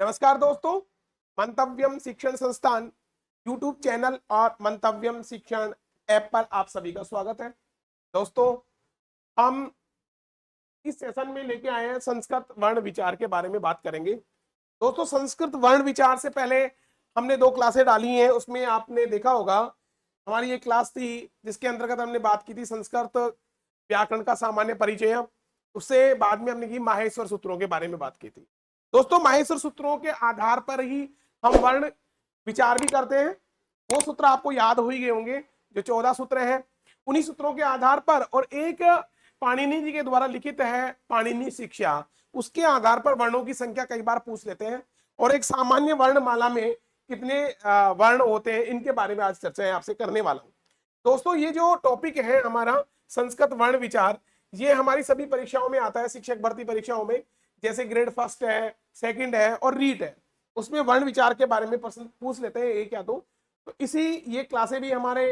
नमस्कार दोस्तों, मंतव्यम शिक्षण संस्थान यूट्यूब चैनल और मंतव्यम शिक्षण ऐप पर आप सभी का स्वागत है। दोस्तों, हम इस सेशन में लेके आए हैं संस्कृत वर्ण विचार के बारे में बात करेंगे। दोस्तों, संस्कृत वर्ण विचार से पहले हमने 2 क्लासें डाली हैं। उसमें आपने देखा होगा हमारी एक क्लास थी जिसके अंतर्गत हमने बात की थी संस्कृत व्याकरण का सामान्य परिचय। उससे बाद में हमने की माहेश्वर सूत्रों के बारे में बात की थी। दोस्तों, माहेश्वर सूत्रों के आधार पर ही हम वर्ण विचार भी करते हैं। वो सूत्र आपको याद हो ही गए होंगे, जो 14 सूत्र हैं। उन्हीं सूत्रों के आधार पर और एक पाणिनि जी के द्वारा लिखित है पाणिनि शिक्षा, उसके आधार पर वर्णों की संख्या कई बार पूछ लेते हैं। और एक सामान्य वर्णमाला में कितने वर्ण होते हैं, इनके बारे में आज चर्चा आपसे करने वाला हूं। दोस्तों, ये जो टॉपिक है हमारा संस्कृत वर्ण विचार, ये हमारी सभी परीक्षाओं में आता है। शिक्षक भर्ती परीक्षाओं में जैसे ग्रेड फर्स्ट है, सेकंड है और रीट है, उसमें वर्ण विचार के बारे में प्रश्न पूछ लेते हैं एक या दो। तो इसी ये क्लासें भी हमारे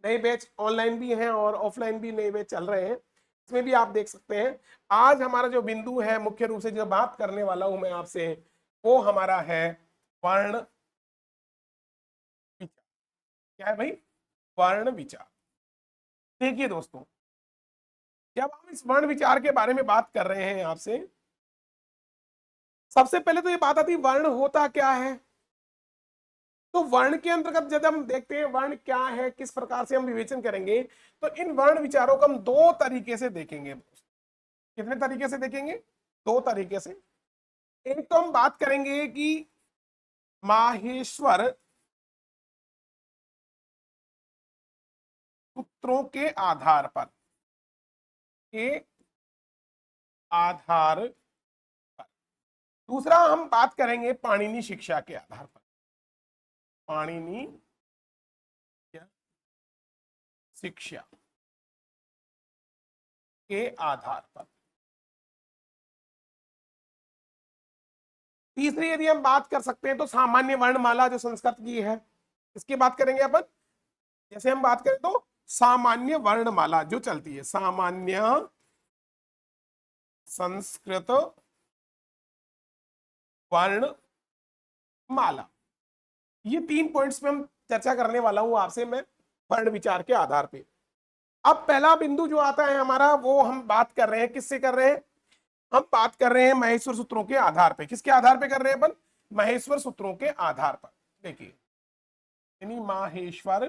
नए बैच ऑनलाइन भी हैं और ऑफलाइन भी नए बैच चल रहे हैं, इसमें भी आप देख सकते हैं। आज हमारा जो बिंदु है, मुख्य रूप से जो बात करने वाला हूं मैं आपसे, वो हमारा है वर्ण विचार। क्या है भाई? वर्ण विचार। देखिए दोस्तों, जब हम इस वर्ण विचार के बारे में बात कर रहे हैं आपसे, सबसे पहले तो ये बात आती है वर्ण होता क्या है। तो वर्ण के अंतर्गत जब हम देखते हैं वर्ण क्या है, किस प्रकार से हम विवेचन करेंगे, तो इन वर्ण विचारों को हम 2 तरीके से देखेंगे। कितने तरीके से देखेंगे? 2 तरीके से। एक तो हम बात करेंगे कि माहेश्वर सूत्रों के आधार पर, के आधार पर। दूसरा हम बात करेंगे पाणिनि शिक्षा के आधार पर, पाणिनि शिक्षा के आधार पर। तीसरी यदि हम बात कर सकते हैं तो सामान्य वर्णमाला जो संस्कृत की है, इसकी बात करेंगे अपन। जैसे हम बात करें तो सामान्य वर्णमाला जो चलती है, सामान्य संस्कृत वर्णमाला, ये 3 पॉइंट्स में हम चर्चा करने वाला हूं आपसे मैं वर्ण विचार के आधार पे। अब पहला बिंदु जो आता है हमारा, वो हम बात कर रहे हैं, किससे कर रहे हैं? हम बात कर रहे हैं महेश्वर सूत्रों के आधार पे। किसके आधार पे कर रहे हैं अपन? महेश्वर सूत्रों के आधार पर। देखिए, यानी माहेश्वर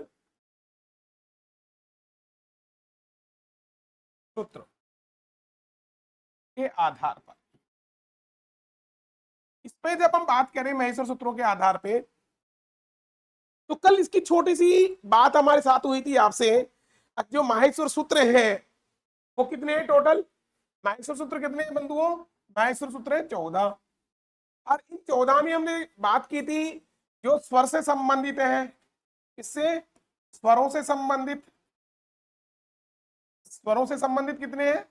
सूत्र के आधार पर। इस पे जब हम बात करें महेश्वर सूत्रों के आधार पे, तो कल इसकी छोटी सी बात हमारे साथ हुई थी आपसे। जो माहेश्वर सूत्र है वो कितने हैं टोटल? माहेश्वर सूत्र कितने हैं बंधुओं? माहेश्वर सूत्र है 14। और इन 14 में हमने बात की थी जो स्वर से संबंधित है। किससे? स्वरों से संबंधित। स्वरों से संबंधित कितने हैं?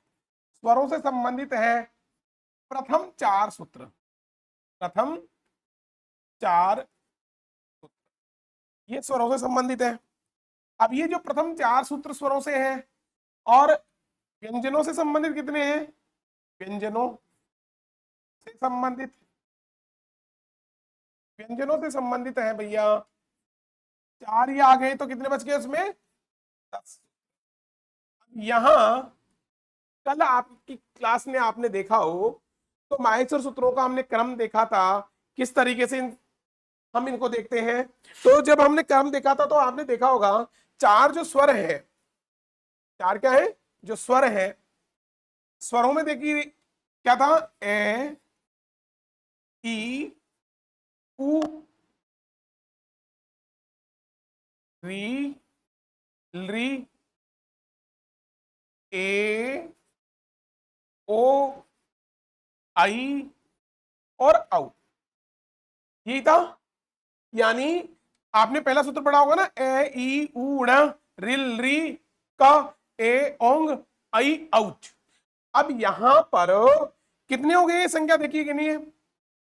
स्वरों से संबंधित है प्रथम 4 सूत्र। प्रथम 4 सूत्र ये स्वरों से संबंधित है। अब ये जो प्रथम 4 सूत्र स्वरों से हैं, और व्यंजनों से संबंधित कितने हैं? व्यंजनों से संबंधित, व्यंजनों से संबंधित है भैया 4 ही आ गए, तो कितने बच गए उसमें? 10। यहां कल आपकी क्लास में आपने देखा हो तो माहेश्वर सूत्रों का हमने क्रम देखा था, किस तरीके से हम इनको देखते हैं। तो जब हमने क्रम देखा था तो आपने देखा होगा 4 जो स्वर है, 4 क्या है जो स्वर है, स्वरों में देखिए क्या था? ए, ई, उ, री, ली, ए, ओ, आई और औ। यही था। यानी आपने पहला सूत्र पढ़ा होगा ना, ए ई उ रिल री क ए ओंग आई औच। अब यहां पर कितने हो गए संख्या? देखिए कितनी है।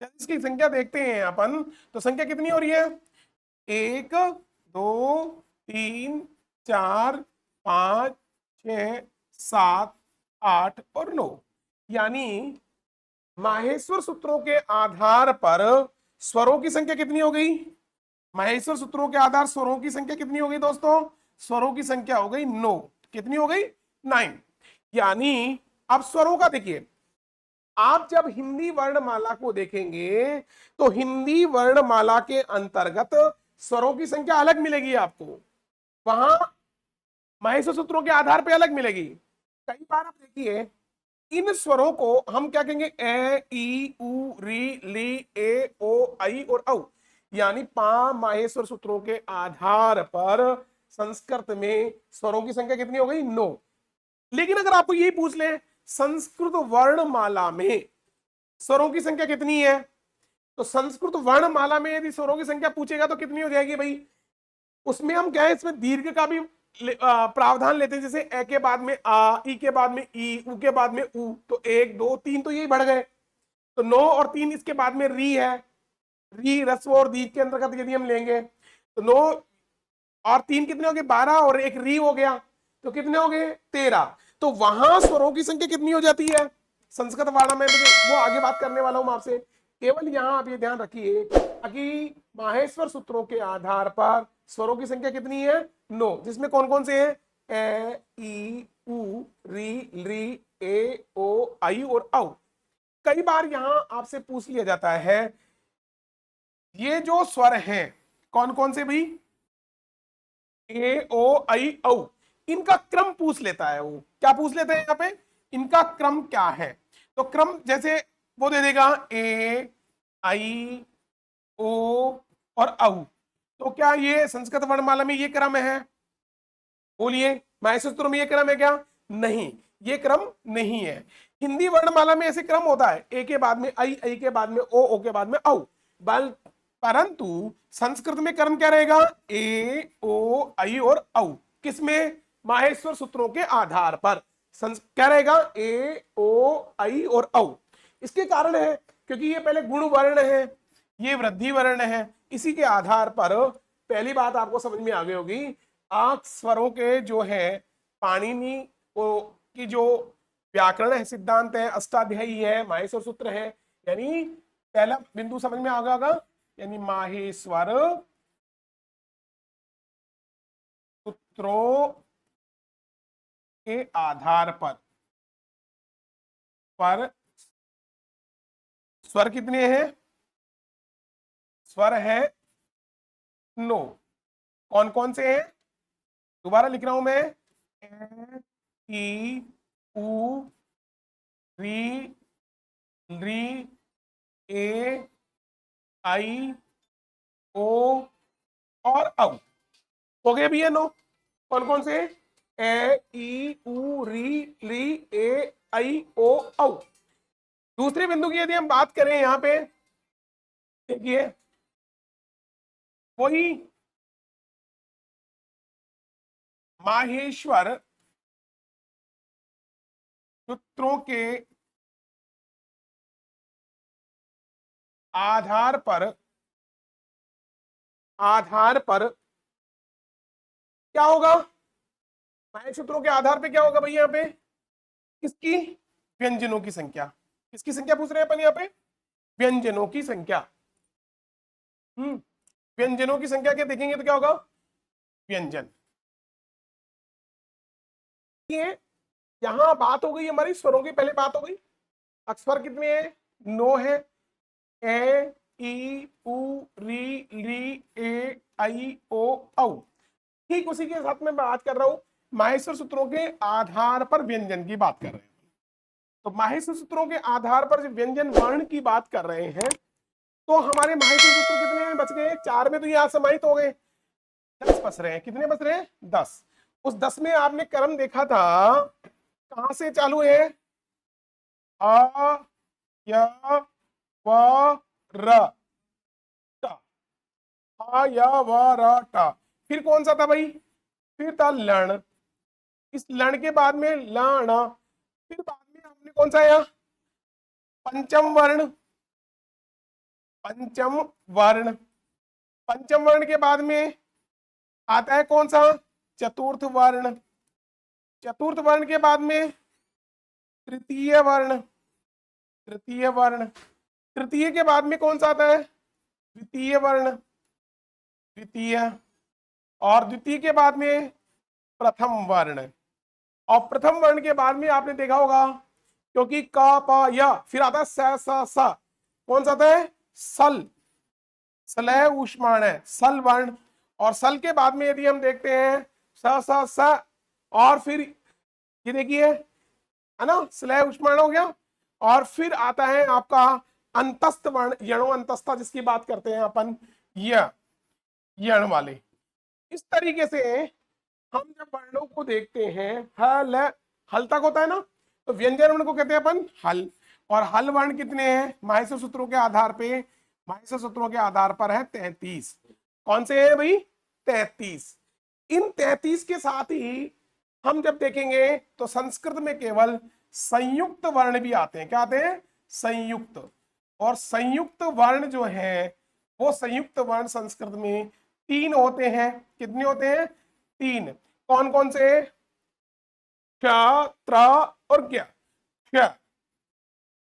इसकी संख्या देखते हैं अपन, तो संख्या कितनी हो रही है? 1 2 3 4 5 6 7 8 और 9। यानी माहेश्वर सूत्रों के आधार पर स्वरों की संख्या कितनी हो गई? माहेश्वर सूत्रों के आधार स्वरों की संख्या कितनी हो गई दोस्तों? स्वरों की संख्या हो गई 9। कितनी हो गई? 9। यानी अब स्वरों का देखिए, आप जब हिंदी वर्णमाला को देखेंगे तो हिंदी वर्णमाला के अंतर्गत स्वरों की संख्या अलग मिलेगी आपको, वहां माहेश्वर सूत्रों के आधार पे अलग मिलेगी। कई बार आप देखिए इन स्वरों को हम क्या कहेंगे? ए ई उ री ली ए ओ आई और औ, यानी माहेश्वर सूत्रों के आधार पर संस्कृत में स्वरों की संख्या कितनी हो गई? 9। लेकिन अगर आपको यही पूछ ले संस्कृत वर्णमाला में स्वरों की संख्या कितनी है, तो संस्कृत वर्णमाला में यदि स्वरों की संख्या पूछेगा तो कितनी हो जाएगी भाई? उसमें हम क्या है, इसमें दीर्घ का भी प्रावधान लेते हैं। जैसे ए के बाद में आ, ई के बाद में ई, उ के बाद में उ, तो 1 2 3 तो यही बढ़ गए। तो 9 और 3 इसके बाद में री है, री रस्व और दीर्घ के अंतर्गत यदि हम लेंगे तो 9 और 3 कितने हो गए? 12 और एक री हो गया, तो कितने हो गए? 13। तो वहां स्वरों की संख्या कितनी हो जाती है संस्कृत वाला में? वो आगे बात करने वाला हूं आपसे। केवल यहां आप ये ध्यान रखिए कि माहेश्वर सूत्रों के आधार पर स्वरों की संख्या कितनी है? 9, जिसमें कौन कौन से हैं? ए ई उ री ली ए ओ आई और औ। कई बार यहां आपसे पूछ लिया जाता है ये जो स्वर हैं कौन कौन से भाई? ए ओ आई औ, इनका क्रम पूछ लेता है। वो क्या पूछ लेते हैं यहाँ पे? इनका क्रम क्या है? तो क्रम जैसे वो दे देगा ए आई ओ और औ, तो क्या ये संस्कृत वर्णमाला में ये क्रम है? बोलिए, माहेश्वर सूत्र में ये क्रम है क्या? नहीं, ये क्रम नहीं है। हिंदी वर्णमाला में ऐसे क्रम होता है, ए के बाद में आई, आई के बाद में ओ के बाद में औ। बल परंतु संस्कृत में क्रम क्या रहेगा? ए ओ आई और औ। किसमें? माहेश्वर सूत्रों के आधार पर क्या रहेगा? ए ओ आई और औ। इसके कारण है क्योंकि ये पहले गुण वर्ण है, ये वृद्धि वर्ण है। इसी के आधार पर पहली बात आपको समझ में आ गई होगी, स्वरों के जो है पाणिनि को की जो व्याकरण है, सिद्धांत है, अष्टाध्यायी है, माहेश्वर सूत्र है, यानी पहला बिंदु समझ में आ गया होगा, यानी माहेश्वर सूत्रों के आधार पर स्वर कितने हैं? स्वर है 9। कौन कौन से हैं? दोबारा लिख रहा हूं मैं, ए ई उ री री ए आई ओ और औ। हो गए भैया 9। कौन कौन से? ए ई उ री ली ए आई ओ औ। दूसरे बिंदु की यदि हम बात करें यहां पे देखिए, वही माहेश्वर सूत्रों के आधार पर क्या होगा? माहेश्वर सूत्रों के आधार पे क्या होगा भैया यहाँ पे? किसकी? व्यंजनों की संख्या। किसकी संख्या पूछ रहे हैं अपन यहाँ पे? व्यंजनों की संख्या। व्यंजनों की संख्या के देखेंगे तो क्या होगा? व्यंजन। ये यहां बात हो गई हमारी स्वरों की, पहले बात हो गई अक्षर कितने हैं? 9 है। ए ई उ री ली ए आई ओ औ। ठीक उसी के साथ में बात कर रहा हूं माहेश्वर सूत्रों के आधार पर व्यंजन की बात कर रहे हैं। तो माहेश्वर सूत्रों के आधार पर जब व्यंजन वर्ण की बात कर रहे हैं तो हमारे माहेश्वर सूत्र कितने बच गए? 4 में तो ये समाहित हो गए, 10 बच रहे हैं। कितने बच रहे हैं? 10। उस 10 में आपने क्रम देखा था कहां से चालू है? अ या व र ट। आ या व र ट। फिर कौन सा था भाई? फिर था लण। इस लण के बाद में लण। फिर बाद में हमने कौन सा आया? पंचम वर्ण। पंचम वर्ण। पंचम वर्ण के बाद में आता है कौन सा? चतुर्थ वर्ण। चतुर्थ वर्ण के बाद में तृतीय वर्ण। तृतीय वर्ण। तृतीय के बाद में कौन सा आता है? द्वितीय वर्ण, द्वितीय, और द्वितीय के बाद में प्रथम वर्ण, और प्रथम वर्ण के बाद में आपने देखा होगा क्योंकि क प य फिर आता है स कौन सा आता है? सल, सलह ऊष्माण है, सल वर्ण। और सल के बाद में यदि हम देखते हैं स और फिर ये देखिए है ना, स्लह ऊष्माण हो गया। और फिर आता है आपका अंतस्थ वर्ण, यणो अंतस्था जिसकी बात करते हैं अपन, यण वाले। इस तरीके से हम जब वर्णों को देखते हैं, हल, हल तक होता है ना, तो व्यंजन वर्ण को कहते हैं अपन हल। और हल वर्ण कितने हैं माहेश्वर सूत्रों के आधार पे? माहेश्वर सूत्रों के आधार पर है 33। कौन से है भाई? 33। इन 33 के साथ ही हम जब देखेंगे तो संस्कृत में केवल संयुक्त वर्ण भी आते हैं। क्या आते हैं? संयुक्त। और संयुक्त वर्ण जो है वो संयुक्त वर्ण संस्कृत में 3 होते हैं। कितने होते हैं? 3। कौन कौन से? क्ष, त्र और ज्ञ। क्ष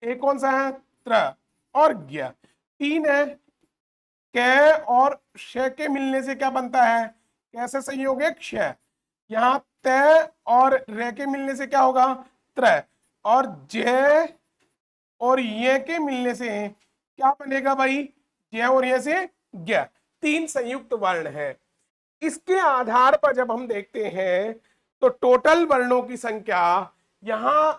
एक कौन सा है? त्र और ज्ञ। 3 है। क और श के मिलने से क्या बनता है? कैसे संयोग है? क्ष। यहाँ त और र के मिलने से क्या होगा? त्र। और ज और ये के मिलने से क्या बनेगा भाई? ज और ये से ज्ञ। 3 संयुक्त वर्ण है। इसके आधार पर जब हम देखते हैं तो टोटल वर्णों की संख्या यहां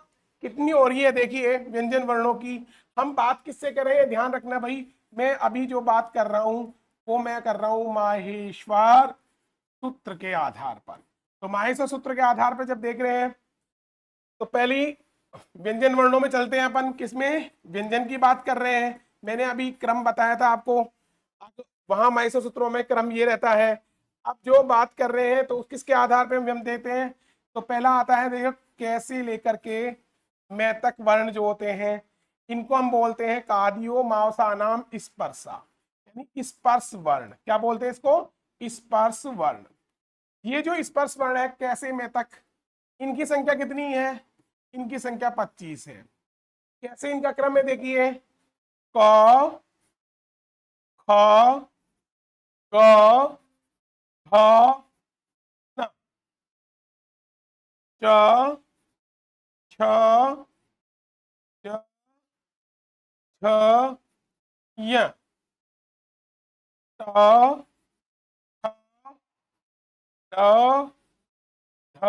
कितनी हो रही है? देखिए व्यंजन वर्णों की हम बात किससे कर रहे हैं, ध्यान रखना भाई। मैं अभी जो बात कर रहा हूं वो मैं कर रहा हूं माहेश्वर सूत्र के आधार पर। तो माहेश्वर सूत्र के आधार पर जब देख रहे हैं तो पहली व्यंजन वर्णों में चलते हैं अपन। किसमें? व्यंजन की बात कर रहे हैं। मैंने अभी क्रम बताया था आपको, वहां माहेश्वर सूत्रों में क्रम ये रहता है। अब जो बात कर रहे हैं तो किसके आधार पे हम देते हैं? तो पहला आता है देखो कैसे लेकर के मैं तक वर्ण जो होते हैं इनको हम बोलते हैं कादियो मावसानाम स्पर्शा, यानी स्पर्श वर्ण। क्या बोलते हैं इसको? स्पर्श वर्ण। ये जो स्पर्श वर्ण है कैसे में तक, इनकी संख्या कितनी है? इनकी संख्या 25 है। कैसे इनका क्रम है? देखिए क, ख, ग, घ, न, च, छ, ज, झ, य, ट, ठ, ड, ढ,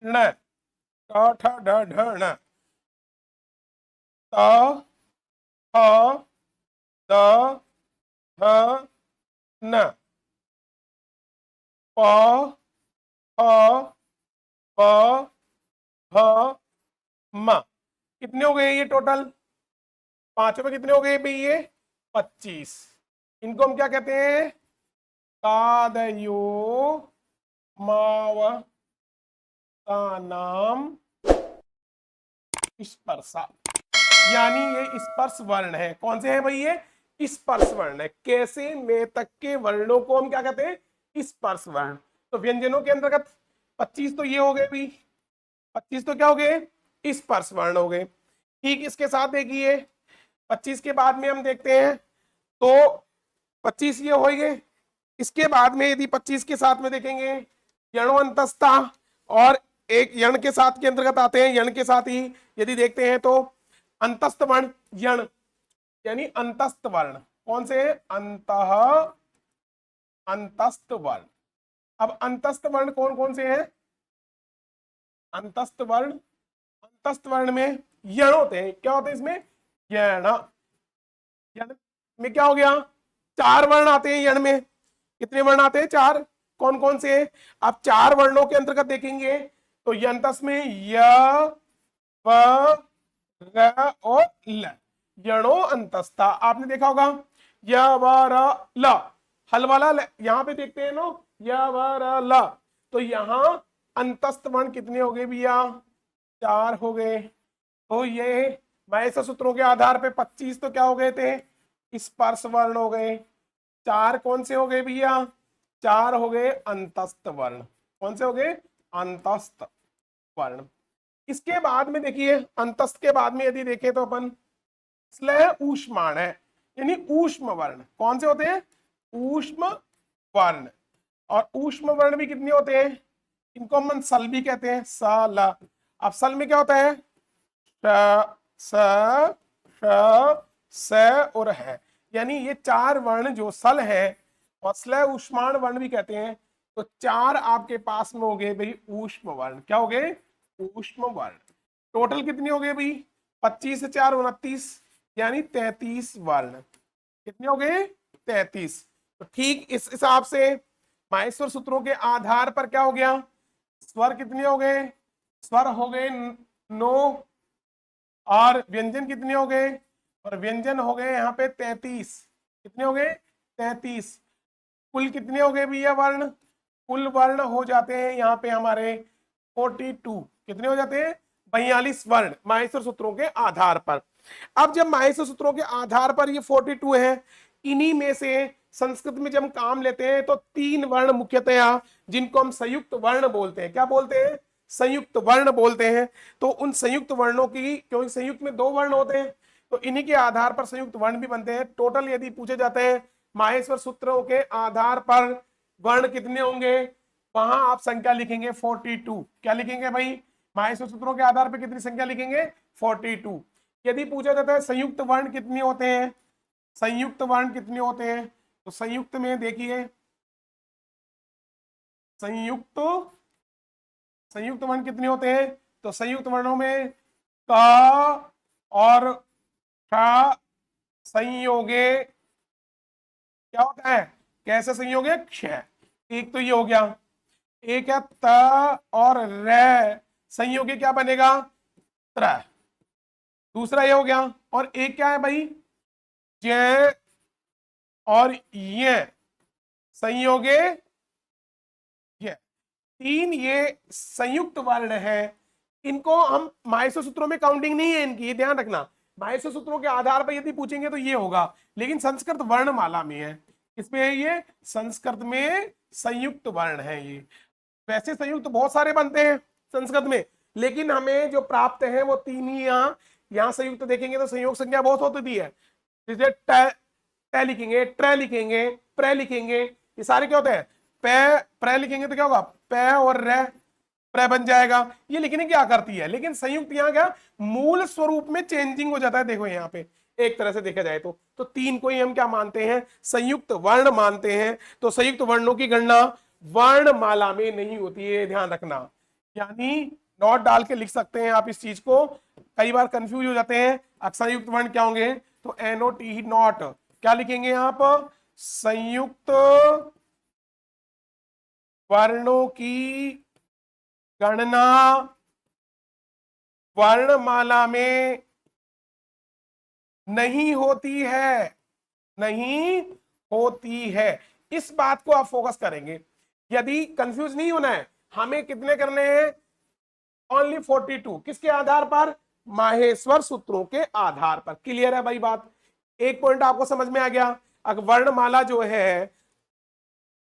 ण, ट, ठ, ड, ढ, ण, त, थ, द, ध, न, प, फ, ब, भ, म। कितने हो गए ये टोटल? पांचों कितने हो गए भाई ये? 25। इनको हम क्या कहते हैं? कादयो मावसानाम स्पर्शा, यानी ये स्पर्श वर्ण है। कौन से है भाई? ये स्पर्श वर्ण है। कैसे में तक के वर्णों को हम क्या कहते हैं? स्पर्श वर्ण। तो व्यंजनों के अंतर्गत 25 तो ये हो गए भी, 25 तो क्या हो गए? स्पर्श वर्ण हो गए। ठीक, इसके साथ देखिए 25 के बाद में हम देखते हैं तो 25 ये हो गए। इसके बाद में यदि 25 के साथ में देखेंगे यणो अंतस्था, और एक यण के साथ के अंतर्गत आते हैं। यण के साथ ही यदि देखते हैं तो अंतस्थ वर्ण यण, यानी अंतस्थ वर्ण। कौन से? अंतः अंतस्थ वर्ण। अब अंतस्थ वर्ण कौन कौन से हैं? अंतस्थ वर्ण, अंतस्थ वर्ण में यण होते हैं। क्या होते हैं इसमें? यण। यण में क्या हो गया? 4 वर्ण आते हैं यण में। कितने वर्ण आते हैं? 4। कौन कौन से? आप 4 वर्णों के अंतर्गत देखेंगे तो यंतस में य, व, र और ल, यणो अंतस्था। आपने देखा होगा य व र ल, हल वाला यहां पे देखते हैं ना, य व र ल। तो यहां अंतस्थ वर्ण कितने हो गए भैया? 4 हो गए। तो ये माहेश्वर सूत्रों के आधार पे 25 तो क्या हो गए थे? स्पर्श वर्ण हो गए। 4 कौन से हो गए भैया? 4 हो गए अंतस्थ वर्ण। कौन से हो गए? अंतस्थ वर्ण। इसके बाद में देखिए अंतस्थ के बाद में यदि देखें तो अपन स्लह ऊष्माण है। यानी ऊष्म वर्ण। कौन से होते हैं? ऊष्म वर्ण। और ऊष्म वर्ण भी कितने होते हैं? इनको हम सल भी कहते हैं, सल। अब सल में क्या होता है? श, स, श, स और है, यानी ये चार वर्ण जो सल है, और स्ल ऊष्माण वर्ण भी कहते हैं। तो चार आपके पास में हो गए भाई ऊष्म वर्ण। क्या हो गए? ऊष्म वर्ण। टोटल कितने हो गए भाई? 25 से 4 29, यानी 33 वर्ण। कितने हो गए? 33। तो ठीक इस हिसाब से माहेश्वर सूत्रों के आधार पर क्या हो गया? स्वर कितने हो गए? स्वर हो गए 9, और व्यंजन कितने हो गए? और व्यंजन हो गए यहाँ पे 33। कितने हो गए? 33। कुल कितने हो गए भैया वर्ण? कुल वर्ण हो जाते हैं यहाँ पे हमारे 42। कितने हो जाते हैं? 42 वर्ण माहेश्वर सूत्रों के आधार पर। अब जब माहेश्वर सूत्रों के आधार पर ये 42 है, इन्हीं में से संस्कृत में जब हम काम लेते हैं तो 3 वर्ण मुख्यतया, जिनको हम संयुक्त वर्ण बोलते हैं। क्या बोलते हैं? संयुक्त वर्ण बोलते हैं। तो उन संयुक्त वर्णों की, क्योंकि संयुक्त में 2 वर्ण होते हैं, तो इन्हीं के आधार पर संयुक्त वर्ण भी बनते हैं। टोटल यदि पूछे जाते हैं माहेश्वर सूत्रों के आधार पर वर्ण कितने होंगे, वहां आप संख्या लिखेंगे 42। क्या लिखेंगे भाई? माहेश्वर सूत्रों के आधार पर कितनी संख्या लिखेंगे? 42। यदि पूछा जाता है संयुक्त वर्ण कितने होते हैं, संयुक्त वर्ण कितने होते हैं, तो संयुक्त में देखिए, संयुक्त संयुक्त वर्ण कितने होते हैं? तो संयुक्त वर्णों में क और ठ संयोगे क्या होता है? कैसे संयोगे? क्ष। एक तो ये हो गया। एक है त और र संयोगे क्या बनेगा? त्र। दूसरा ये हो गया। और एक क्या है भाई? ज और ये संयोगे ये। 3 ये संयुक्त वर्ण है। इनको हम माहेश्वर सूत्रों में काउंटिंग नहीं है इनकी, ये ध्यान रखना। माहेश्वर सूत्रों के आधार पर यदि पूछेंगे तो ये होगा, लेकिन संस्कृत वर्णमाला में है। इसमें है ये संस्कृत में संयुक्त वर्ण है ये। वैसे संयुक्त बहुत सारे बनते हैं संस्कृत में, लेकिन हमें जो प्राप्त है वो 3 ही। यहाँ संयुक्त देखेंगे तो संयोग संख्या बहुत होती है। जैसे ट लिखेंगे, ट्र लिखेंगे, प्र लिखेंगे, ये सारे क्या होते हैं? प्र लिखेंगे तो क्या होगा? प और र, प्र बन जाएगा। ये लिखने क्या करती है, लेकिन संयुक्त यहाँ क्या मूल स्वरूप में चेंजिंग हो जाता है। देखो यहाँ पे एक तरह से देखा जाए तो 3 को ही हम क्या मानते हैं? संयुक्त वर्ण मानते हैं। तो संयुक्त वर्णों की गणना वर्णमाला में नहीं होती है, ध्यान रखना। यानी नोट डाल के लिख सकते हैं आप इस चीज को। कई बार कंफ्यूज हो जाते हैं अक्षरयुक्त वर्ण क्या होंगे, तो NOT नॉट क्या लिखेंगे आप? संयुक्त वर्णों की गणना वर्णमाला में नहीं होती है, नहीं होती है। इस बात को आप फोकस करेंगे। यदि कंफ्यूज नहीं होना है, हमें कितने करने हैं? ओनली 42। किसके आधार पर? माहेश्वर सूत्रों के आधार पर। क्लियर है भाई बात? एक पॉइंट आपको समझ में आ गया। अगर वर्णमाला जो है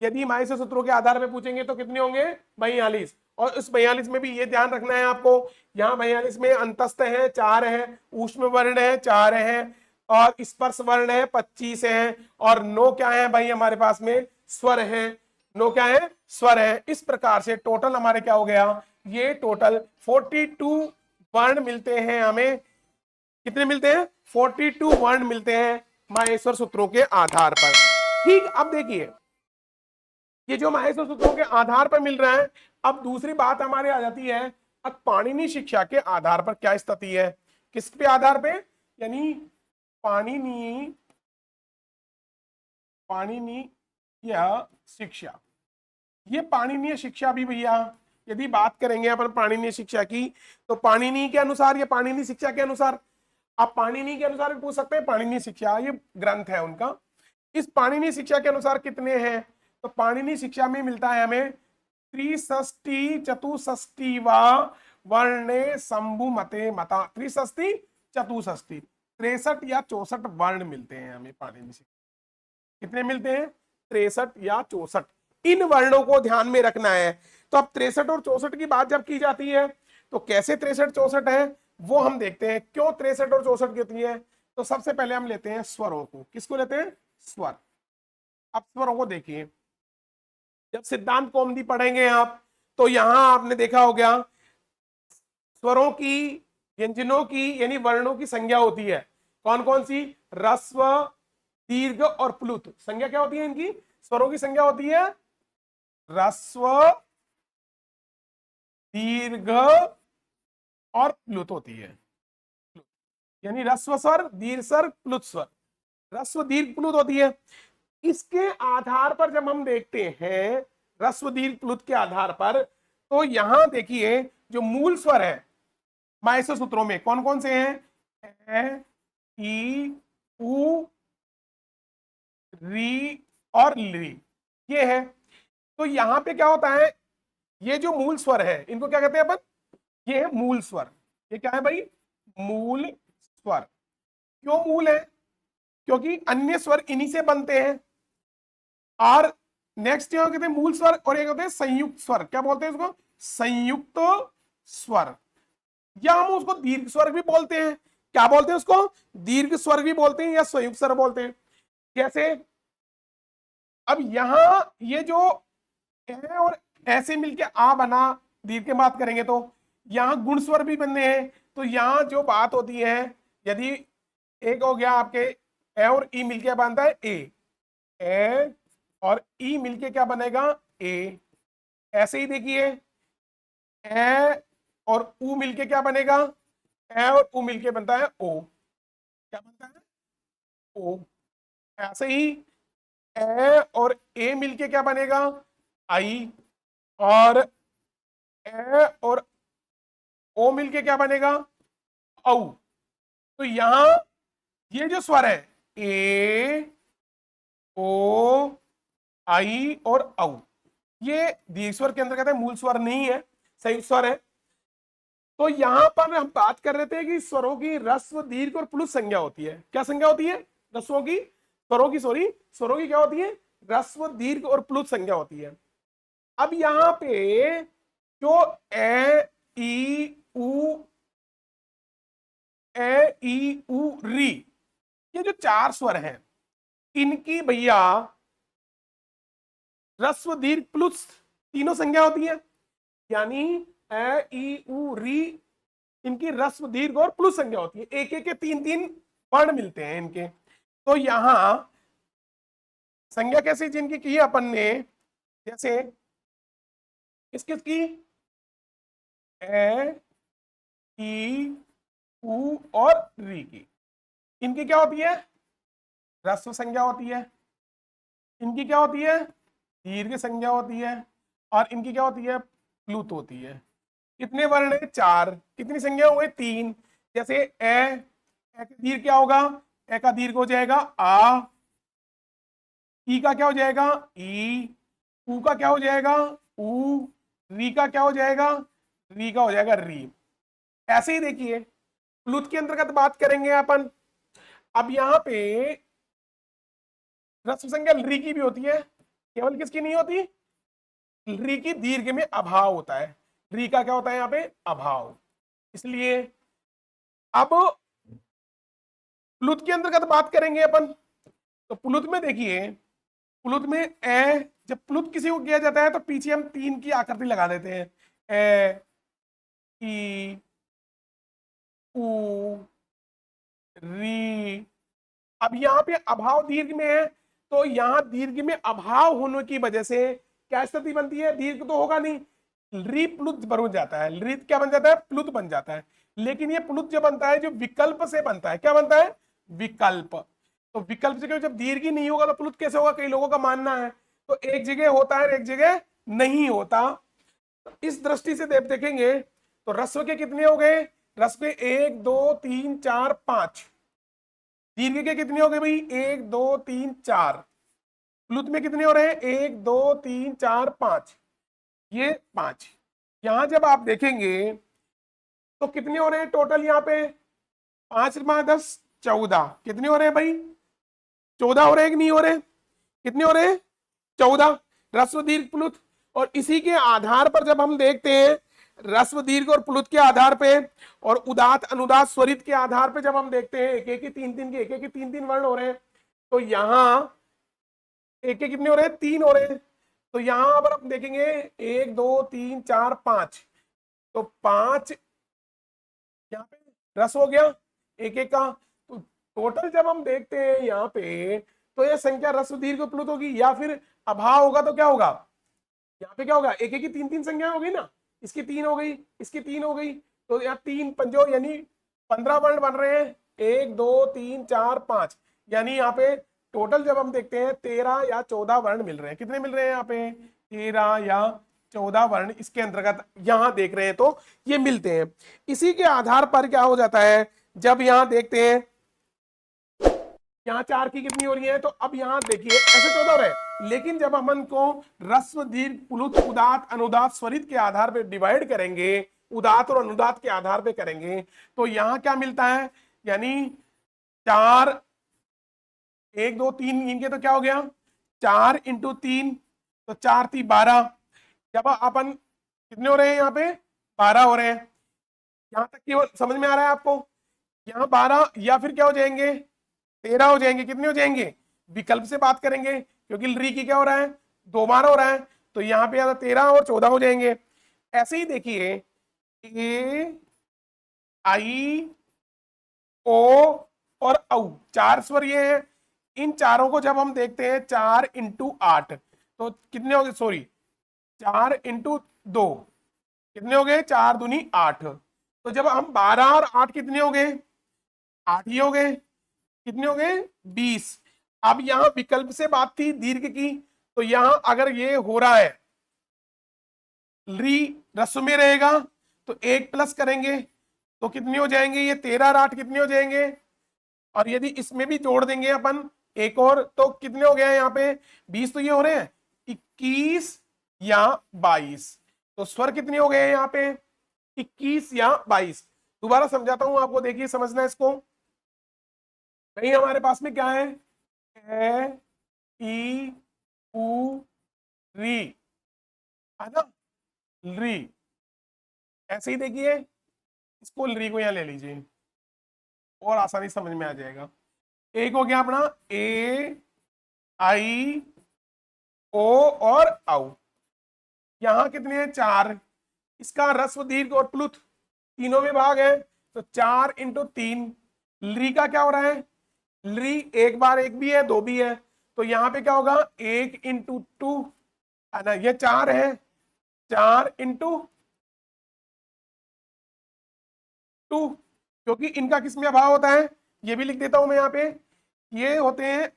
यदि माहेश्वर सूत्रों के आधार पर पूछेंगे तो कितने होंगे? 42। और इस 42 में भी ये ध्यान रखना है आपको, यहाँ 42 में अंतस्थ है 4 है, ऊष्म वर्ण है 4 है, और स्पर्श वर्ण है 25 है, और 9 क्या है भाई हमारे पास में? स्वर है। 9 क्या है? स्वर है। इस प्रकार से टोटल हमारे क्या हो गया? ये टोटल 42 वर्ण मिलते हैं हमें। कितने मिलते हैं? 42 वर्ण मिलते हैं माहेश्वर सूत्रों के आधार पर। ठीक, अब देखिए ये जो माहेश्वर सूत्रों के आधार पर मिल रहा है, अब दूसरी बात हमारे आ जाती है, अब पाणिनि शिक्षा के आधार पर क्या स्थिति है? किस पे आधार पे? यानी पाणिनि पाणिनीय शिक्षा। ये पाणिनीय शिक्षा भी भैया यदि बात करेंगे अपन पाणिनीय शिक्षा की, तो पाणिनि के अनुसार या पाणिनि शिक्षा के अनुसार, आप पाणिनि के अनुसार भी पूछ सकते हैं। पाणिनि शिक्षा ये ग्रंथ है उनका। इस पाणिनि शिक्षा के अनुसार कितने हैं? तो पाणिनि शिक्षा में मिलता है हमें त्रिषष्टि चतुष्टि व वर्णे शंभु मते मता। त्रिषष्टि चतुष्टि 63 या 64 वर्ण मिलते हैं हमें पाणिनि शिक्षा। कितने मिलते हैं? 63 या 64। इन वर्णों को ध्यान में रखना है। तो अब 63 और 64 की बात जब की जाती है तो कैसे 63 64 है वो हम देखते हैं। क्यों 63 और 64 कितनी है? तो सबसे पहले हम लेते हैं स्वरों को। किसको लेते हैं? स्वर। अब स्वरों को देखिए, जब सिद्धांत कौमुदी पढ़ेंगे आप तो यहां आपने देखा हो गया स्वरों की, व्यंजनों की यानी वर्णों की संज्ञा होती है। कौन कौन सी? ह्रस्व, दीर्घ और प्लुत। संज्ञा क्या होती है इनकी? स्वरों की संज्ञा होती है ह्रस्व, दीर्घ और प्लुत होती है। यानी ह्रस्व स्वर, दीर्घ स्वर, प्लुत स्वर। ह्रस्व, दीर्घ, प्लुत होती है। इसके आधार पर जब हम देखते हैं ह्रस्व, दीर्घ, प्लुत के आधार पर, तो यहां देखिए जो मूल स्वर है माइसर सूत्रों में कौन कौन से हैं? ए, ई, उ, री और ली, ये है। तो यहां पे क्या होता है, ये जो मूल स्वर है इनको क्या कहते हैं अपन? ये है मूल स्वर। ये क्या है भाई? मूल स्वर। क्यों मूल है? क्योंकि अन्य स्वर इन्हीं से बनते हैं। और नेक्स्ट यहाँ कहते हैं मूल स्वर, और एक होते हैं संयुक्त स्वर। क्या बोलते हैं उसको? संयुक्त स्वर, या हम उसको दीर्घ स्वर भी बोलते हैं। क्या बोलते हैं उसको? दीर्घ स्वर भी बोलते हैं या संयुक्त स्वर बोलते हैं। जैसे अब यहां ये जो ए और ऐसे मिलके आ बना, दीर्घ की बात करेंगे तो यहां गुण स्वर भी बनने हैं। तो यहां जो बात होती है, यदि एक हो गया आपके ए और ई मिलके बनता है ए और ई मिलके क्या बनेगा? ए। ऐसे ही देखिए ए और उ मिलके क्या बनेगा? ए और उ मिलके बनता है ओ। क्या बनता है? ओ। ऐसे ही ए और ए मिलके क्या बनेगा? आई। और ए और ओ मिलके क्या बनेगा? औ। तो यहां ये जो स्वर है ए, ओ, आई और औ, ये दीर्घ स्वर के अंदर कहते हैं, मूल स्वर नहीं है, संयुक्त स्वर है। तो यहां पर हम बात कर रहे थे कि स्वरों की ह्रस्व, दीर्घ और प्लुत संज्ञा होती है। क्या संज्ञा होती है? ह्रस्वों की, स्वरों की, सॉरी, स्वरों की क्या होती है? ह्रस्व, दीर्घ और प्लुत संज्ञा होती है। अब यहां पे जो ए, ई, उ, ए, ई, उ, री, ये जो चार स्वर हैं इनकी भैया ह्रस्व, दीर्घ, प्लुत तीनों संज्ञा होती है। यानी ए, ई, उ, री, इनकी ह्रस्व, दीर्घ और प्लुत संज्ञा होती है। एक एक के तीन तीन वर्ण मिलते हैं इनके। तो यहां संज्ञा कैसे जिनकी की है अपन ने, जैसे किस किस की? ए, ई, उ और री की। इनकी क्या होती है? ह्रस्व संज्ञा होती है। इनकी क्या होती है? दीर्घ संज्ञा होती है। और इनकी क्या होती है? प्लुत होती है। कितने वर्ण है? चार। कितनी संज्ञा हुए? तीन। जैसे ए का दीर्घ क्या होगा? ए का दीर्घ हो जाएगा आ। ई का क्या हो जाएगा? ई। उ का क्या हो जाएगा? उ। री का क्या हो जाएगा? री का हो जाएगा री। ऐसे ही देखिए प्लुत के अंतर्गत बात करेंगे अपन। अब यहां पे ह्रस्व संज्ञा री की भी होती है, केवल किसकी नहीं होती? री की दीर्घ में अभाव होता है। री का क्या होता है यहाँ पे? अभाव। इसलिए अब प्लुत के अंतर्गत बात करेंगे अपन। तो प्लुत में देखिए, प्लुत में ए, जब प्लुत किसी को किया जाता है तो पीछे हम तीन की आकृति लगा देते हैं। ए, ई, उ, री। अब यहाँ पे अभाव दीर्घ में है, तो यहाँ दीर्घ में अभाव होने की वजह से क्या स्थिति बनती है? दीर्घ तो होगा नहीं, री प्लुत बन जाता है। री क्या बन जाता है? प्लुत बन जाता है। लेकिन ये प्लुत जो बनता है जो विकल्प से बनता है। क्या बनता है? विकल्प। तो विकल्प से, जब दीर्घ ही नहीं होगा तो प्लुत कैसे होगा? कई लोगों का मानना है। तो एक जगह होता है, एक जगह नहीं होता। इस दृष्टि से देखेंगे तो ह्रस्व के कितने हो गए? ह्रस्व के 1 2 3 4 5। दीर्घ के कितने हो गए भाई? 1 2 3 4। प्लुत में कितने हो रहे हैं? 1 2 3 4 5। ये 5। यहां जब आप देखेंगे तो कितने हो रहे हैं टोटल? यहाँ पे 5 10 14। कितने हो रहे हैं भाई? 14 हो रहे हैं कि नहीं हो रहे? कितने हो रहे हैं? 14। ह्रस्व, दीर्घ, प्लुत। और इसी के आधार पर जब हम देखते हैं रस्व दीर्घ और प्लुत के आधार पे और उदात अनुदात स्वरित के आधार पे जब हम देखते हैं एक एक की तीन तीन के एक एक की तीन तीन वर्ण हो रहे हैं, तो यहाँ एक एक कितने हो रहे हैं, तीन हो रहे हैं। तो यहां पर हम देखेंगे 1 2 3 4 5, तो 5 यहाँ पे रस हो गया एक एक का। तो टोटल जब हम देखते हैं यहाँ पे, तो ये संख्या रस्व दीर्घ प्लुत होगी, या फिर अभाव होगा तो क्या होगा, यहाँ पे क्या होगा, एक एक की तीन तीन संख्या होगी ना, इसकी तीन हो गई, इसकी तीन हो गई, तो यहाँ तीन पंजो यानी 15 वर्ण बन रहे हैं, 1 2 3 4 5, यानी यहाँ पे टोटल जब हम देखते हैं 13 या 14 वर्ण मिल रहे हैं। कितने मिल रहे हैं यहाँ पे, 13 या 14 वर्ण इसके अंतर्गत यहां देख रहे हैं, तो ये मिलते हैं। इसी के आधार पर क्या हो जाता है, जब यहां देखते हैं यहाँ 4 की कितनी हो रही है, तो अब यहाँ देखिए ऐसे 14 हो रहे हैं, लेकिन जब हम इनको रस्व दीर्घ प्लुत उदात अनुदात स्वरित के आधार पर डिवाइड करेंगे, उदात और अनुदात के आधार पे करेंगे, तो यहाँ क्या मिलता है, यानी 4 1 2 3 इनके तो क्या हो गया 4 इंटू 3, तो 4 3 12, जब अपन कितने हो रहे हैं यहाँ पे 12 हो रहे हैं। यहां तक की समझ में आ रहा है आपको, यहाँ 12 या फिर क्या हो जाएंगे 13 हो जाएंगे, कितने हो जाएंगे, विकल्प से बात करेंगे क्योंकि री की क्या हो रहा है 2 बार हो रहा है, तो यहाँ पे 13 और 14 हो जाएंगे। ऐसे ही देखिए ए आई ओ और औ 4 स्वर ये है, इन चारों को जब हम देखते हैं 4 इंटू 8, तो कितने हो गए, सॉरी 4 इंटू 2 कितने हो गए, 4 दूनी 8, तो जब हम 12 और 8 कितने हो गए 8 ही हो गए, कितने हो गए 20। अब यहां विकल्प से बात थी दीर्घ की, तो यहां अगर ये हो रहा है री रस्व में रहेगा तो 1 प्लस करेंगे तो कितने हो जाएंगे, ये 13 और 8 कितने हो जाएंगे, और यदि इसमें भी जोड़ देंगे अपन एक और, तो कितने हो गए यहाँ पे 20, तो ये हो रहे हैं 21 या 22, तो स्वर कितने हो गए यहाँ पे 21 या 22। दोबारा समझाता हूं आपको, देखिए समझना है इसको। कहीं हमारे पास में क्या है, ए ई उ री, है ना, री, ऐसे ही देखिए इसको री को यहां ले लीजिए और आसानी समझ में आ जाएगा। एक हो गया अपना ए आई ओ और औ, यहां कितने हैं 4, इसका रस्व दीर्घ और प्लुत तीनों में भाग है, तो 4 इंटू 3, ली का क्या हो रहा है, ली एक बार एक भी है दो भी है, तो यहां पे क्या होगा 1 इंटू 2, है ना, ये 4 है, 4 इंटू 2, क्योंकि इनका किसमें अभाव होता है, ये भी लिख देता हूं मैं यहाँ पे, ये होते हैं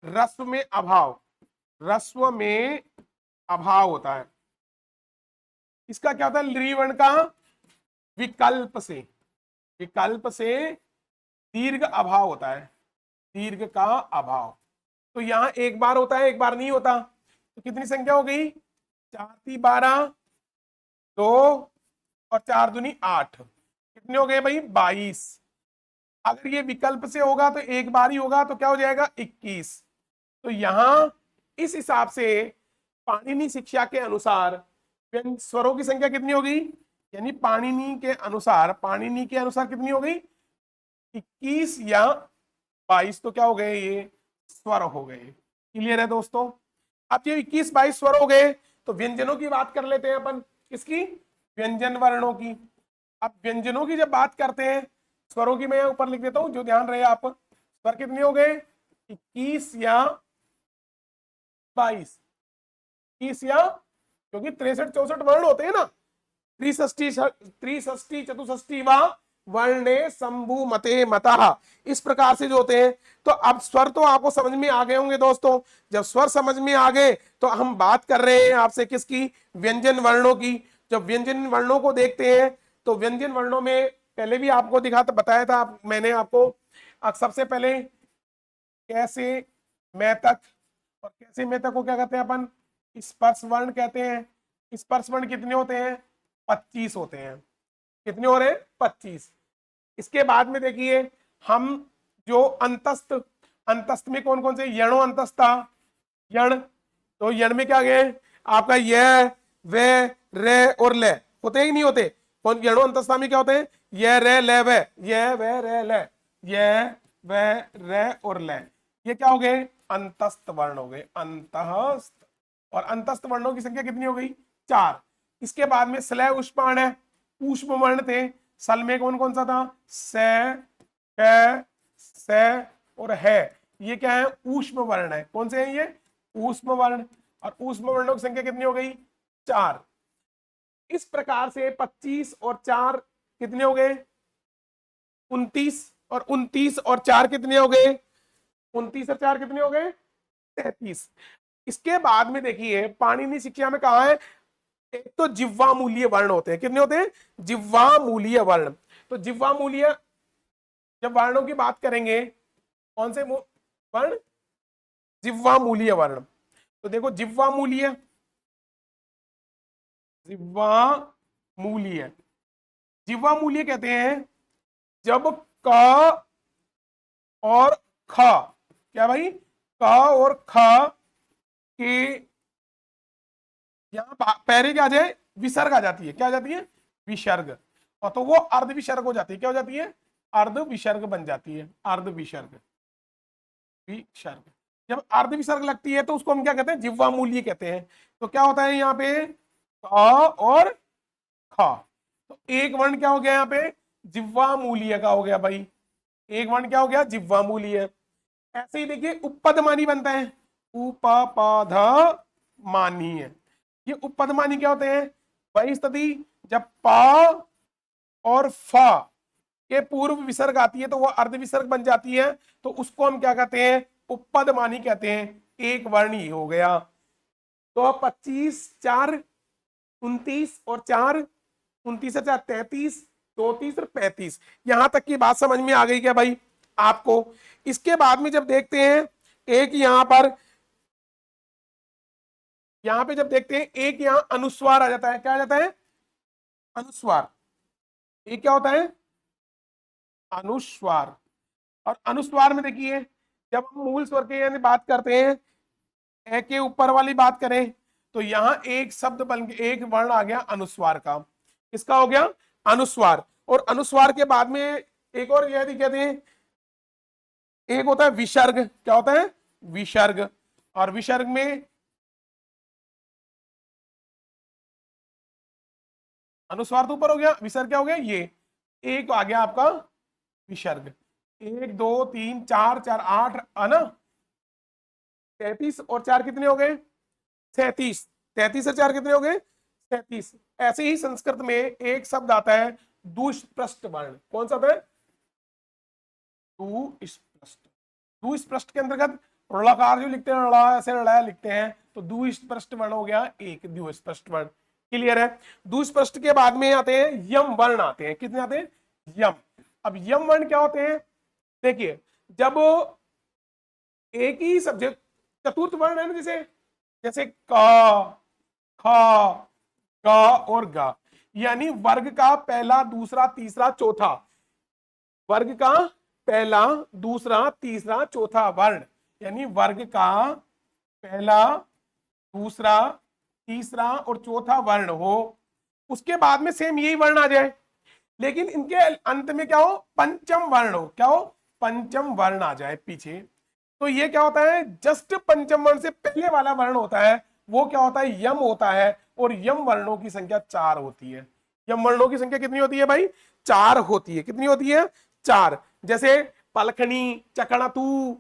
रस्व में अभाव, रस्व में अभाव होता है। इसका क्या होता है, ली वर्ण का विकल्प से, विकल्प से दीर्घ अभाव होता है, दीर्घ का अभाव, तो यहां एक बार होता है एक बार नहीं होता, तो कितनी संख्या हो गई 4 × 12, 2 और 4 दूनी 8, कितने हो गए भाई 22। अगर ये विकल्प से होगा तो एक बार ही होगा, तो क्या हो जाएगा 21। तो यहां इस हिसाब से पाणिनि शिक्षा के अनुसार स्वरों की संख्या कितनी होगी, यानी पाणिनि के अनुसार, पाणिनि के अनुसार कितनी हो गई 21 या 22, तो क्या हो गए ये स्वर हो गए। क्लियर है दोस्तों। अब ये 21 22 स्वर हो गए, तो व्यंजनों की बात कर लेते हैं अपन, किसकी, व्यंजन वर्णों की। अब व्यंजनों की जब बात करते हैं, स्वरों की मैं ऊपर लिख देता हूं जो ध्यान रहे आप, स्वर कितने हो गए 21 या 22, 21 या, क्योंकि 63 64 वर्ण होते हैं ना, त्रिषष्टि चतुष्टि व वर्णे शंभु मते मतः, इस प्रकार से जो होते हैं। तो अब स्वर तो आपको समझ में आ गए होंगे दोस्तों। जब स्वर समझ में आ गए तो हम बात कर रहे हैं आपसे किसकी, व्यंजन वर्णों की। जब व्यंजन वर्णों को देखते हैं तो व्यंजन वर्णों में पहले भी आपको बताया था मैंने आपको, सबसे पहले कैसे मैतक, और कैसे मैतक को क्या कहते हैं अपन, स्पर्श वर्ण कहते हैं। स्पर्श वर्ण कितने होते हैं 25 होते हैं, कितने हो रहे हैं 25। इसके बाद में देखिए हम जो अंतस्थ, अंतस्थ में कौन कौन से, यणो अंतस्था, यण, तो यण में क्या गए आपका य वे रे और ले होते हैं कि नहीं होते? कौन यणो अंतस्था में क्या होते हैं? ये रे ले वे, ये वे रे ले, ये वे रे और ले, ये क्या हो गए? अंतस्थ वर्ण हो गए, अंतस्थ। और अंतस्थ वर्णों की संख्या कितनी हो गई? 4। इसके बाद में स्लय उष्माण है, ऊष्म वर्ण थे। सल में कौन कौन सा था? से, क, से और है, ये क्या है? ऊष्म वर्ण है। कौन से हैं ये? ऊष्म वर्ण। और ऊष्म वर्णों की संख्या कितनी हो गई? 4। इस प्रकार से 25 और 4 कितने हो गए? 29। और 29 और 4 कितने हो गए? 29 और 4 कितने हो गए? 33। इसके बाद में देखिए पाणिनि शिक्षा में कहा है, एक तो जिह्वामूलीय वर्ण होते हैं। कितने होते हैं? जिह्वामूलीय वर्ण। तो जिह्वामूलीय, जब वर्णों की बात करेंगे, कौन से वर्ण? जिह्वामूलीय वर्ण। तो देखो जिह्वामूलीय, जिह्वामूलीय, जिह्वामूलीय कहते हैं जब क और ख, क्या भाई? क और ख के यहां पहले क्या आ जाए? विसर्ग आ जाती है। क्या आ जाती है? विसर्ग। और तो वो अर्ध विसर्ग हो जाती है। क्या हो जाती है? अर्ध विसर्ग बन जाती है, अर्ध विसर्ग, विसर्ग। जब अर्ध विसर्ग लगती है तो उसको हम क्या कहते हैं? जिह्वामूलीय कहते हैं। तो क्या होता है यहाँ पे? क और ख। तो एक वर्ण क्या हो गया यहाँ पे? जिह्वामूलीय का हो गया भाई। एक वर्ण क्या हो गया? जिह्वामूलीय। ऐसे ही देखिए उपपदमानी बनता है, उपपद मानीय। ये उपपदमानी क्या होते हैं? वही स्थिति जब प और फ के पूर्व विसर्ग आती है तो वो अर्ध विसर्ग बन जाती है, तो उसको हम क्या कहते हैं? उपपदमानी कहते हैं। एक वर्ण ही हो गया। तो 25, 4, 29 और 4, 29 और 4 33, 34 और 35। यहां तक की बात समझ में आ गई क्या भाई आपको? इसके बाद में जब देखते हैं एक यहां पे जब देखते हैं एक यहां अनुस्वार आ जाता है। क्या आ जाता है? अनुस्वार। ये क्या होता है? अनुस्वार। और अनुस्वार में देखिए जब हम मूल स्वर के यानी बात करते हैं, ए के ऊपर वाली बात करें, तो यहां एक शब्द बन के एक वर्ण आ गया अनुस्वार का। किसका हो गया? अनुस्वार। और अनुस्वार के बाद में एक और यदि कहते हैं, एक होता है विसर्ग। क्या होता है? विसर्ग। और विसर्ग में अनुस्वार तो ऊपर हो गया, विसर्ग क्या हो गया? ये एक आ गया आपका विसर्ग। 1 2 3 4, 4 8 है ना? 33 और 4 कितने हो गए? 37। 33 और 4 कितने हो गए? 37। ऐसे ही संस्कृत में एक शब्द आता है दुष्प्रष्ट वर्ण। कौन सा आता है? दुष्प्रष्ट। दुष्प्रष्ट के अंतर्गत ऋणाकार जो लिखते हैं, ऋणा ऐसे ऋणा लिखते हैं, तो दुष्प्रष्ट वर्ण हो गया एक दुष्प्रष्ट वर्ण। क्लियर है? दुष्प्रष्ट के बाद में आते हैं यम वर्ण आते हैं। कितने आते हैं? यम। अब यम वर्ण क्या होते हैं? देखिए जब एक ही सब्जेक्ट चतुर्थ वर्ण है ना, जैसे जैसे क, ख, ग और ग, यानी वर्ग का पहला दूसरा तीसरा चौथा, वर्ग का पहला दूसरा तीसरा चौथा वर्ण, यानी वर्ग का पहला दूसरा तीसरा और चौथा वर्ण हो, उसके बाद में सेम यही वर्ण आ जाए, लेकिन इनके अंत में क्या हो? पंचम वर्ण हो। क्या हो? पंचम वर्ण आ जाए पीछे। तो ये क्या होता है? जस्ट पंचम वर्ण से पहले वाला वर्ण होता है वो क्या होता है? यम होता है। और यम वर्णों की संख्या 4 होती है। यम वर्णों की संख्या कितनी होती है भाई? 4 होती है। कितनी होती है? 4। जैसे पलखनी, चकणातू,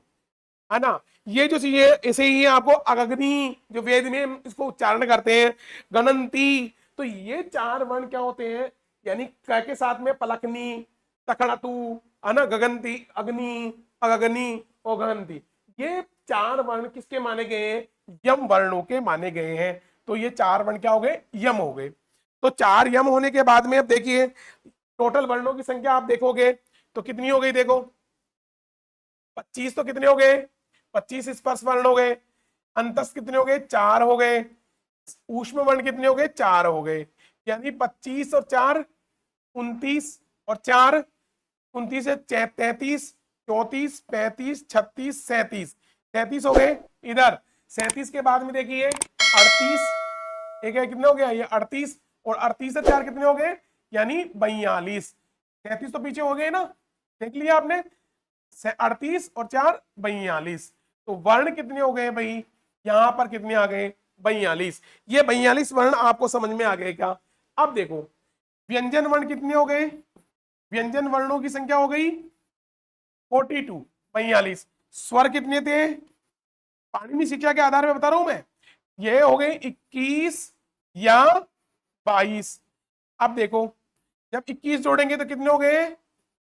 है ना? ये जो चीजें ऐसे ही आपको अग्नि, जो वेद में हम इसको उच्चारण करते हैं, गणंती, तो ये 4 वर्ण क्या होते हैं? यानी क के साथ में पलखनी, तखणतु, है ना, गगनती, अग्नि, अग्नि और गहनती, ये 4 वर्ण किसके माने गए हैं? यम वर्णों के माने गए हैं। तो ये 4 वर्ण क्या हो गए? यम हो गए। तो 4 यम होने के बाद में अब देखिए टोटल वर्णों की संख्या आप देखोगे तो कितनी हो गई? देखो 25 तो कितने हो गए? 25 स्पर्श वर्ण हो गए। अंतस्थ कितने हो गए? 4 हो गए। ऊष्म वर्ण कितने हो गए? 4 हो गए। यानी 25 और 4 29 और 4 29 से 33 34 35 36 37 37 हो गए इधर। 37 के बाद में देखिए 38, एक है कितने हो गया? ये 38 और 38 से 4 कितने हो गए, यानी 42। 33 तो पीछे हो गए ना, देख लिया आपने, 38 और 4 42। तो वर्ण कितने हो गए भाई, यहां पर कितने आ गए, 42। ये 42 वर्ण आपको समझ में आ गए क्या। अब देखो व्यंजन वर्ण कितने हो गए, व्यंजन वर्णों की संख्या हो गई 42, 42। स्वर कितने थे, पाणिनि शिक्षा के आधार पर बता रहा हूं मैं, ये हो गए 21 या 22। अब देखो जब 21 जोड़ेंगे तो कितने हो गए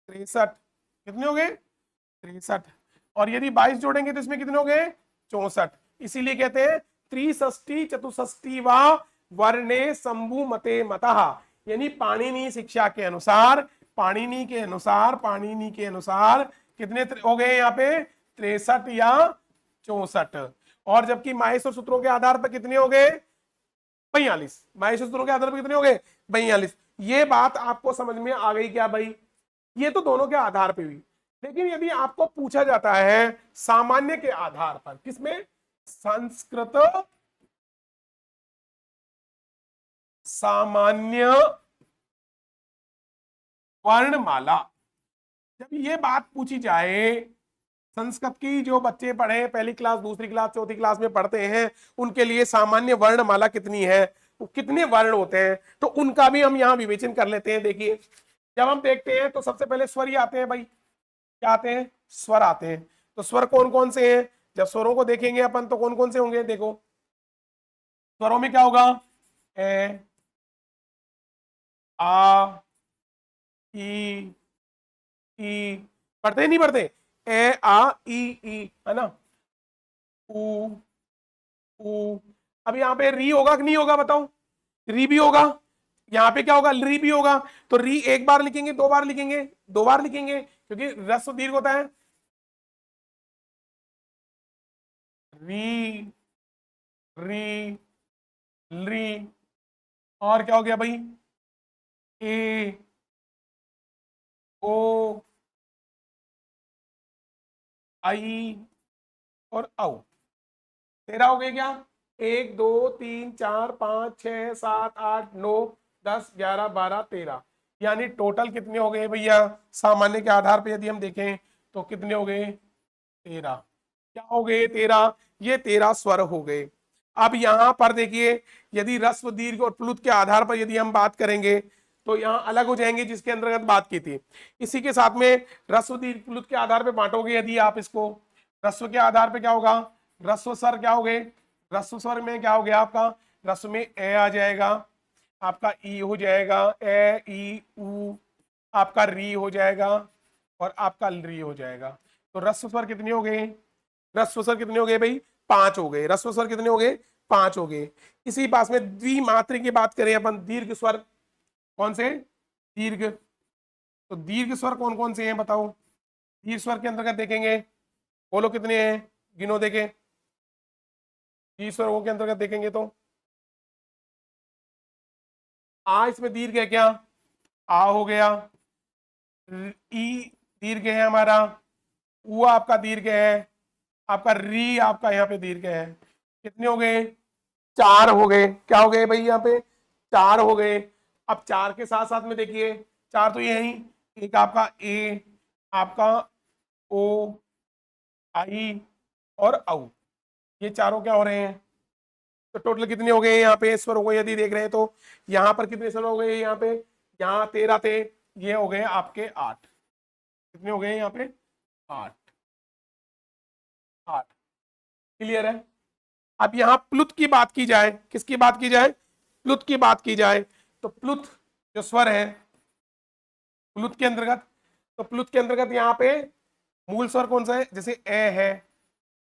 63, कितने हो गए 63। और यदि 22 जोड़ेंगे तो इसमें कितने हो गए 64। इसीलिए कहते हैं त्रिषष्टि चतुष्टि व वर्णे शंभु मते मतः, यानी पाणिनि शिक्षा के अनुसार, पाणिनि के अनुसार कितने हो गए यहाँ पे 63 या 64। और जबकि माहेश्वर सूत्रों के आधार पर कितने हो गए 42, माहेश्वर सूत्रों के आधार पर कितने हो गए 42। ये बात आपको समझ में आ गई क्या भाई, ये तो दोनों के आधार पे हुई। लेकिन यदि आपको पूछा जाता है सामान्य के आधार पर, किसमें, संस्कृत सामान्य वर्णमाला, जब ये बात पूछी जाए, संस्कृत की जो बच्चे पढ़े पहली क्लास दूसरी क्लास चौथी क्लास में पढ़ते हैं, उनके लिए सामान्य वर्णमाला कितनी है, कितने वर्ण होते हैं, तो उनका भी हम यहाँ विवेचन कर लेते हैं। देखिए जब हम देखते हैं तो सबसे पहले स्वर ही आते हैं भाई, क्या आते हैं, स्वर आते हैं। तो स्वर कौन कौन से हैं, जब स्वरों को देखेंगे अपन तो कौन कौन से होंगे, देखो स्वरों में क्या होगा, ए आ ई ई, पढ़ते नहीं पढ़ते, ए आ ई है ना, ऊ ऊ। अब यहाँ पे री होगा कि नहीं होगा बताओ, री भी होगा, यहाँ पे क्या होगा, री भी होगा। तो री एक बार लिखेंगे दो बार लिखेंगे, दो बार लिखेंगे क्योंकि ह्रस्व दीर्घ होता है, री री री। और क्या हो गया भाई, ए ओ आई और औ। 13 हो गए क्या, 1 2 3 4 5 6 7 8 9 10 11 12 13, यानी टोटल कितने हो गए भैया, सामान्य के आधार पर यदि हम देखें तो कितने हो गए 13। क्या हो गए 13, ये 13 स्वर हो गए। अब यहां पर देखिए यदि ह्रस्व दीर्घ और प्लुत के आधार पर यदि हम बात करेंगे तो यहां अलग हो जाएंगे, जिसके अंतर्गत बात की थी। इसी के साथ में ह्रस्व दीर्घ प्लुत के आधार पर बांटोगे यदि आप इसको, ह्रस्व के आधार पर क्या होगा, ह्रस्व स्वर क्या हो गए, ह्रस्व स्वर में क्या हो गया आपका, ह्रस्व में ए आ जाएगा, आपका ई हो जाएगा, ए ई ऊ, आपका री हो जाएगा और आपका री हो जाएगा। तो ह्रस्व स्वर कितने हो गए, ह्रस्व स्वर कितने हो गए भाई 5 हो गए, ह्रस्व स्वर कितने हो गए 5 हो गए। इसी पास में द्विमात्र की बात करें अपन, दीर्घ स्वर कौन से, दीर्घ, तो दीर्घ स्वर कौन कौन से हैं बताओ, दीर्घ स्वर के अंतर्गत देखेंगे, बोलो कितने हैं, गिनो देखें, दीर्घ स्वरों के अंतर्गत देखेंगे तो आ इसमें दीर्घ है क्या, आ हो गया, ई दीर्घ है हमारा, उ आपका दीर्घ है, आपका री आपका यहाँ पे दीर्घ है। कितने हो गए 4 हो गए, क्या हो गए भाई यहाँ पे 4 हो गए। अब 4 के साथ साथ में देखिए 4 तो ये ही, एक आपका ए, आपका ओ आई और औ, ये चारों क्या हो रहे हैं, तो टोटल कितने हो गए यहाँ पे स्वरों को यदि देख रहे हैं तो यहाँ पर कितने स्वर हो गए, यहाँ पे यहाँ 13 थे, ये हो गए आपके 8, कितने हो गए यहाँ पे 8 8। क्लियर है। अब यहाँ प्लुत की बात की जाए, किसकी बात की जाए, प्लुत की बात की जाए, तो प्लुत जो स्वर है प्लुत के अंतर्गत, तो प्लुत के अंतर्गत यहाँ पे मूल स्वर कौन सा है, जैसे ए है,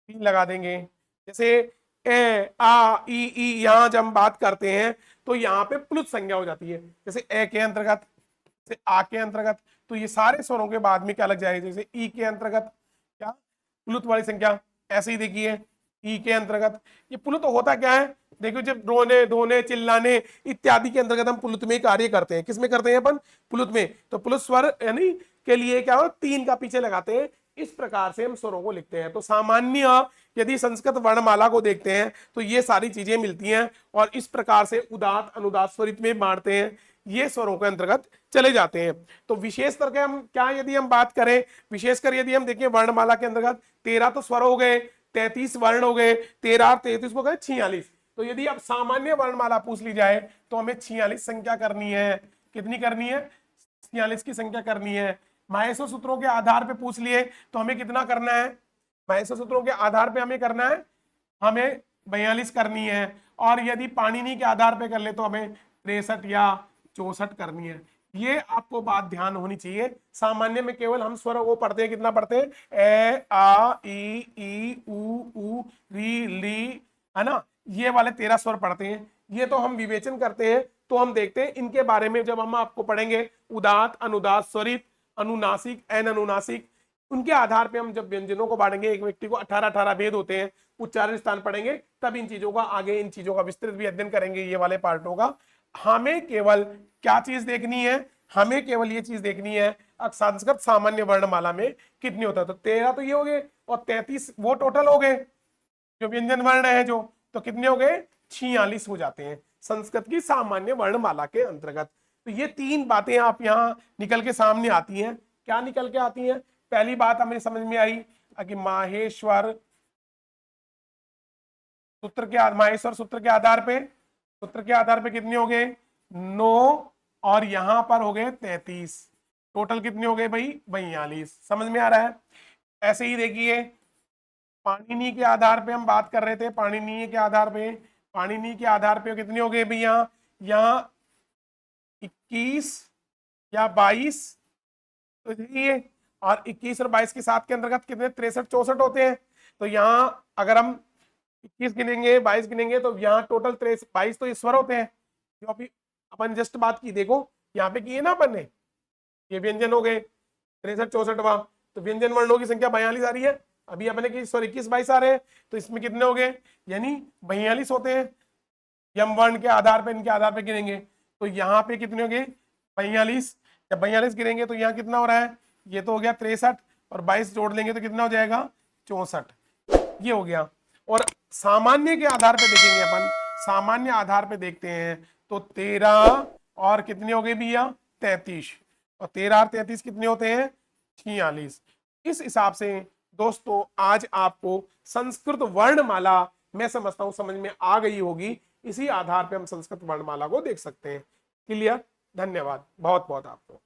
पी लगा देंगे, जैसे ए आ ई यहां जब हम बात करते हैं तो यहाँ पे प्लुत संज्ञा हो जाती है, जैसे ए के अंतर्गत, जैसे आ के अंतर्गत, तो ये सारे स्वरों के बाद में क्या लग जाएगा, जैसे ई के अंतर्गत क्या प्लुत वाली संख्या, ऐसे ही देखिए ई के अंतर्गत, ये प्लुत होता क्या है, देखो जब रोने धोने चिल्लाने इत्यादि के अंतर्गत हम प्लुत में कार्य करते हैं, किसमें करते हैं अपन, प्लुत में। तो प्लुत स्वर यानी के लिए क्या हो, 3 का पीछे लगाते हैं, इस प्रकार से हम स्वरों को लिखते हैं। तो सामान्य यदि संस्कृत वर्णमाला को देखते हैं तो ये सारी चीजें मिलती हैं और इस प्रकार से उदात्त अनुदात्त स्वरित में बांटते हैं, ये स्वरों के अंतर्गत चले जाते हैं। तो विशेष करके हम क्या यदि हम बात करें, विशेषकर यदि हम देखें वर्णमाला के अंतर्गत 13 तो स्वर हो गए, 33 वर्ण हो गए, 13 और 33 हो गए 46। तो यदि अब सामान्य वर्णमाला पूछ ली जाए तो हमें 46 संख्या करनी है। कितनी करनी है? 46 की संख्या करनी है। माहेश्वर सूत्रों के आधार पे पूछ लिए तो हमें कितना करना है? माहेश्वर सूत्रों के आधार पे हमें करना है, हमें 42 करनी है। और यदि पाणिनि के आधार पे कर ले तो हमें 63 या 64 करनी है। ये आपको बात ध्यान होनी चाहिए। सामान्य में केवल हम स्वर वो पढ़ते हैं, कितना पढ़ते हैं? ए आ ई उ री ली, है ना, ये वाले 13 स्वर पढ़ते हैं। ये तो हम विवेचन करते हैं, तो हम देखते हैं इनके बारे में जब हम आपको पढ़ेंगे उदात्त अनुदात्त स्वरित अनुनासिक एन अनुनासिक, उनके आधार पे हम जब व्यंजनों को बांटेंगे, एक व्यक्ति को 18 भेद होते हैं, उच्चारण स्थान पढ़ेंगे, तब इन चीजों का आगे इन चीजों का विस्तृत भी अध्ययन करेंगे ये वाले पार्टों का। हमें केवल क्या चीज देखनी है? हमें केवल ये चीज देखनी है संस्कृत सामान्य वर्णमाला में कितनी होता है। तो 13 तो ये हो गए और 33 वो टोटल हो गए जो व्यंजन वर्ण है जो, तो कितने हो गए? 46 हो जाते हैं संस्कृत की सामान्य वर्णमाला के अंतर्गत। तो ये 3 बातें आप यहाँ निकल के सामने आती हैं। क्या निकल के आती हैं? पहली बात हमें समझ में आई कि माहेश्वर सूत्र के आधार पे कितने हो गए? 9 और यहां पर हो गए 33। टोटल कितने हो गए भाई? 42। समझ में आ रहा है? ऐसे ही देखिए पाणिनि के आधार पे हम बात कर रहे थे, पाणिनि के आधार पे कितने हो गए भैया? यहाँ 21 या 22, तो ये और 21 और 22 के साथ के अंतर्गत कितने? 63 64 होते हैं। तो यहाँ अगर हम 21 गिनेंगे 22 गिनेंगे तो यहाँ टोटल 22 तो ईश्वर होते हैं जो अभी अपन जस्ट बात की। देखो यहाँ पे किए ना अपन ने, ये व्यंजन हो गए 63 64, तो व्यंजन वर्णों की संख्या 42 आ रही है। अभी अपने की 21 22 आ रहे हैं, तो इसमें कितने हो गए? यानी 42 होते हैं। यम वर्ण के आधार पे, इनके आधार पे गिनेंगे तो यहाँ पे कितने हो गए? 42। जब 42 गिनेंगे तो यहाँ कितना हो रहा है? ये तो हो गया 63 और 22 जोड़ लेंगे तो कितना हो जाएगा? 64। ये हो गया। और सामान्य के आधार पे देखेंगे अपन, सामान्य आधार पे देखते हैं तो 13 और कितने हो गए भैया? 33। और 13 और 33 कितने होते हैं? 46। इस हिसाब से दोस्तों आज आपको संस्कृत वर्णमाला मैं समझता हूं समझ में आ गई होगी। इसी आधार पे हम संस्कृत वर्णमाला को देख सकते हैं। क्लियर? धन्यवाद बहुत बहुत आपको।